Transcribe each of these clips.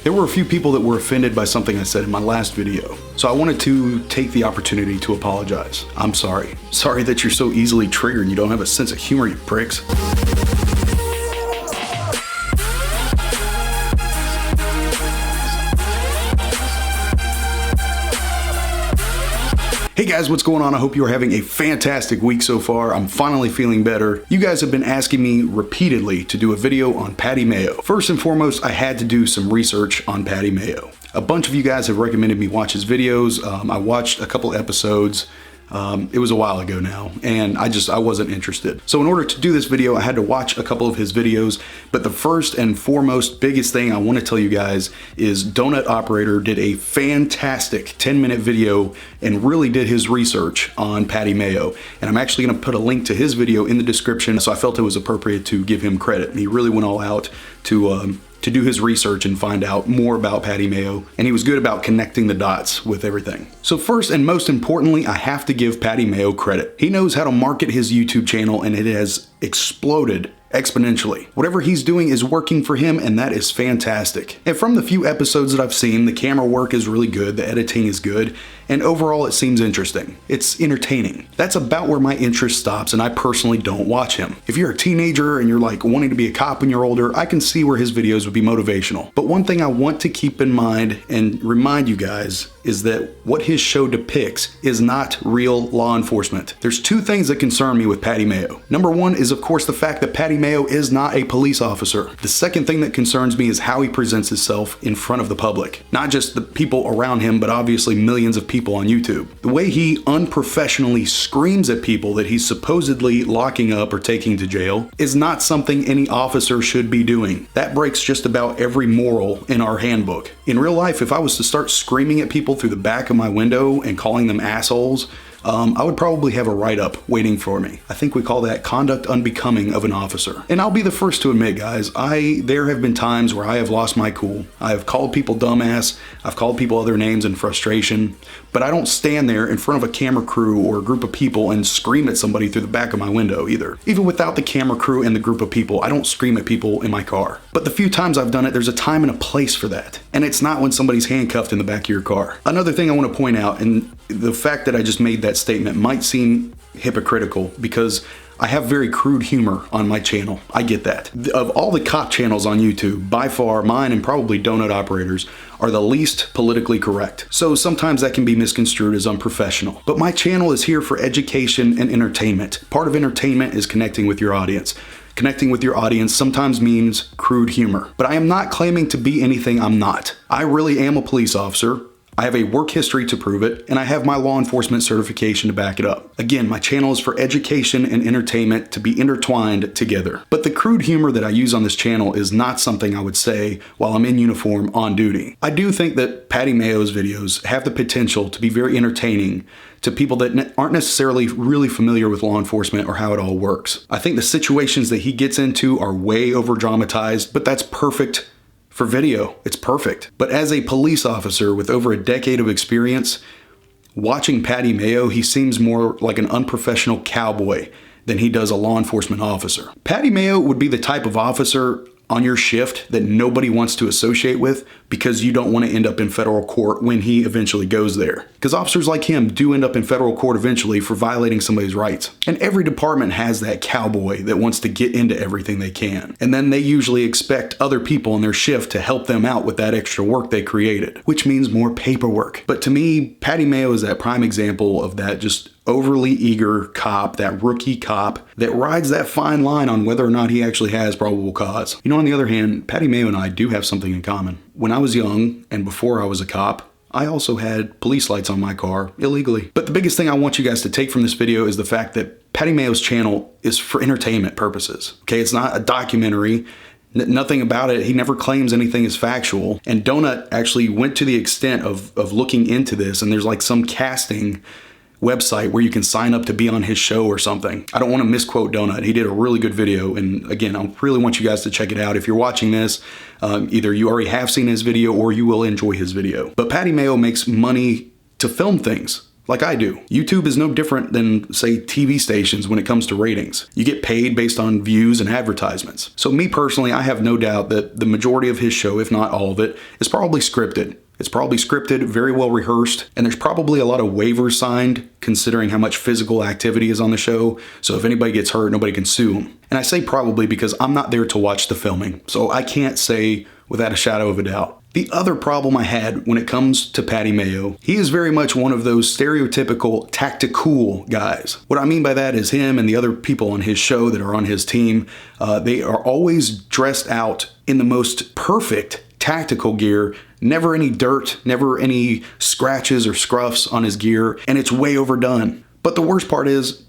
There were a few people that were offended by something I said in my last video, so I wanted to take the opportunity to apologize. I'm sorry. Sorry that you're so easily triggered and you don't have a sense of humor, you pricks. Hey guys, what's going on? I hope you are having a fantastic week so far. I'm finally feeling better. You guys have been asking me repeatedly to do a video on Patty Mayo. First and foremost, I had to do some research on Patty Mayo. A bunch of you guys have recommended me watch his videos. I watched a couple episodes. It was a while ago now, and I wasn't interested. So in order to do this video, I had to watch a couple of his videos, but the first and foremost biggest thing I want to tell you guys is Donut Operator did a fantastic 10-minute video and really did his research on Patty Mayo. And I'm actually going to put a link to his video in the description, so I felt it was appropriate to give him credit. He really went all out to do his research and find out more about Patty Mayo, and he was good about connecting the dots with everything. So first and most importantly, I have to give Patty Mayo credit. He knows how to market his YouTube channel, and it has exploded exponentially. Whatever he's doing is working for him, and that is fantastic. And from the few episodes that I've seen, the camera work is really good, the editing is good, and overall it seems interesting. It's entertaining. That's about where my interest stops, and I personally don't watch him. If you're a teenager and you're like wanting to be a cop when you're older, I can see where his videos would be motivational. But one thing I want to keep in mind and remind you guys is that what his show depicts is not real law enforcement. There's two things that concern me with Patty Mayo. Number one is, of course, the fact that Patty Mayo is not a police officer. The second thing that concerns me is how he presents himself in front of the public. Not just the people around him, but obviously millions of people on YouTube. The way he unprofessionally screams at people that he's supposedly locking up or taking to jail is not something any officer should be doing. That breaks just about every moral in our handbook. In real life, if I was to start screaming at people through the back of my window and calling them assholes, I would probably have a write-up waiting for me. I think we call that conduct unbecoming of an officer. And I'll be the first to admit, guys, there have been times where I have lost my cool. I have called people dumbass, I've called people other names in frustration, but I don't stand there in front of a camera crew or a group of people and scream at somebody through the back of my window either. Even without the camera crew and the group of people, I don't scream at people in my car. But the few times I've done it, there's a time and a place for that. And it's not when somebody's handcuffed in the back of your car. Another thing I want to point out, and the fact that I just made that statement might seem hypocritical because I have very crude humor on my channel. I get that. Of all the cop channels on YouTube, by far mine and probably Donut Operators are the least politically correct. So sometimes that can be misconstrued as unprofessional. But my channel is here for education and entertainment. Part of entertainment is connecting with your audience. Connecting with your audience sometimes means crude humor. But I am not claiming to be anything I'm not. I really am a police officer. I have a work history to prove it, and I have my law enforcement certification to back it up. Again, my channel is for education and entertainment to be intertwined together. But the crude humor that I use on this channel is not something I would say while I'm in uniform on duty. I do think that Patty Mayo's videos have the potential to be very entertaining to people that aren't necessarily really familiar with law enforcement or how it all works. I think the situations that he gets into are way over dramatized, but that's perfect for video. It's perfect. But as a police officer with over a decade of experience, watching Patty Mayo, he seems more like an unprofessional cowboy than he does a law enforcement officer. Patty Mayo would be the type of officer on your shift that nobody wants to associate with because you don't want to end up in federal court when he eventually goes there. Because officers like him do end up in federal court eventually for violating somebody's rights. And every department has that cowboy that wants to get into everything they can. And then they usually expect other people in their shift to help them out with that extra work they created, which means more paperwork. But to me, Patty Mayo is that prime example of that just overly eager cop, that rookie cop that rides that fine line on whether or not he actually has probable cause. You know, on the other hand, Patty Mayo and I do have something in common. When I was young and before I was a cop, I also had police lights on my car illegally. But the biggest thing I want you guys to take from this video is the fact that Patty Mayo's channel is for entertainment purposes. Okay, it's not a documentary. Nothing about it. He never claims anything is factual. And Donut actually went to the extent of looking into this, and there's like some casting website where you can sign up to be on his show or something. I don't want to misquote Donut. He did a really good video, and again, I really want you guys to check it out. If you're watching this, either you already have seen his video or you will enjoy his video. But Patty Mayo makes money to film things. like I do. YouTube is no different than, say, TV stations when it comes to ratings. You get paid based on views and advertisements. So me personally, I have no doubt that the majority of his show, if not all of it, is probably scripted. It's probably scripted, very well rehearsed, and there's probably a lot of waivers signed considering how much physical activity is on the show, so if anybody gets hurt, nobody can sue them. And I say probably because I'm not there to watch the filming, so I can't say without a shadow of a doubt. The other problem I had when it comes to Patty Mayo, he is very much one of those stereotypical tacticool guys. What I mean by that is him and the other people on his show that are on his team, they are always dressed out in the most perfect tactical gear, never any dirt, never any scratches or scruffs on his gear, and it's way overdone. But the worst part is,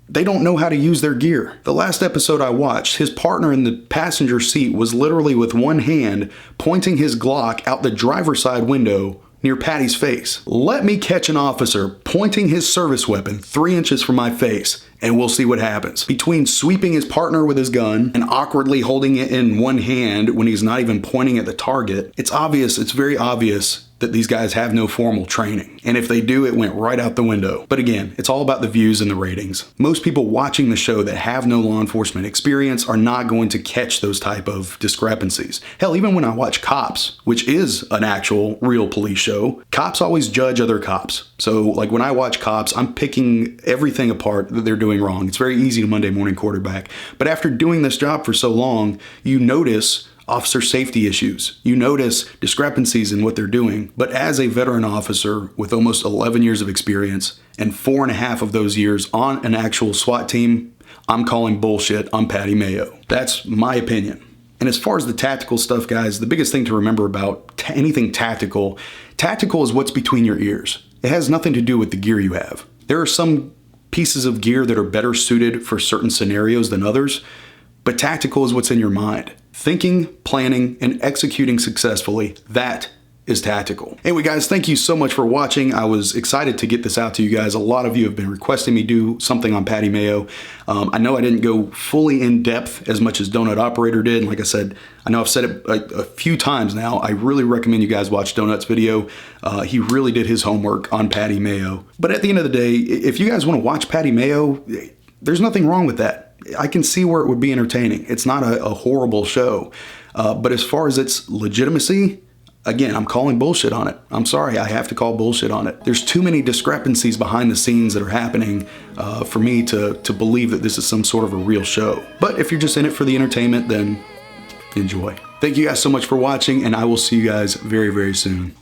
they don't know how to use their gear. The last episode I watched, his partner in the passenger seat was literally with one hand pointing his Glock out the driver's side window near Patty's face. Let me catch an officer pointing his service weapon 3 inches from my face, and we'll see what happens. Between sweeping his partner with his gun and awkwardly holding it in one hand when he's not even pointing at the target, it's very obvious that these guys have no formal training. And if they do, it went right out the window. But again, it's all about the views and the ratings. Most people watching the show that have no law enforcement experience are not going to catch those type of discrepancies. Hell, even when I watch Cops, which is an actual real police show, cops always judge other cops. So like when I watch Cops, I'm picking everything apart that they're doing wrong. It's very easy to Monday morning quarterback. But after doing this job for so long, you notice officer safety issues. You notice discrepancies in what they're doing. But as a veteran officer with almost 11 years of experience and 4.5 of those years on an actual SWAT team, I'm calling bullshit on Patty Mayo. That's my opinion. And as far as the tactical stuff, guys, the biggest thing to remember about anything tactical is what's between your ears. It has nothing to do with the gear you have. There are some pieces of gear that are better suited for certain scenarios than others, but tactical is what's in your mind. Thinking, planning, and executing successfully, that is tactical. Anyway, guys, thank you so much for watching. I was excited to get this out to you guys. A lot of you have been requesting me do something on Patty Mayo. I know I didn't go fully in depth as much as Donut Operator did. Like I said, I know I've said it a few times now. I really recommend you guys watch Donut's video. He really did his homework on Patty Mayo. But at the end of the day, if you guys want to watch Patty Mayo, there's nothing wrong with that. I can see where it would be entertaining. It's not a horrible show. But as far as its legitimacy, again, I'm calling bullshit on it. I'm sorry, I have to call bullshit on it. There's too many discrepancies behind the scenes that are happening for me to believe that this is some sort of a real show. But if you're just in it for the entertainment, then enjoy. Thank you guys so much for watching, and I will see you guys very, very soon.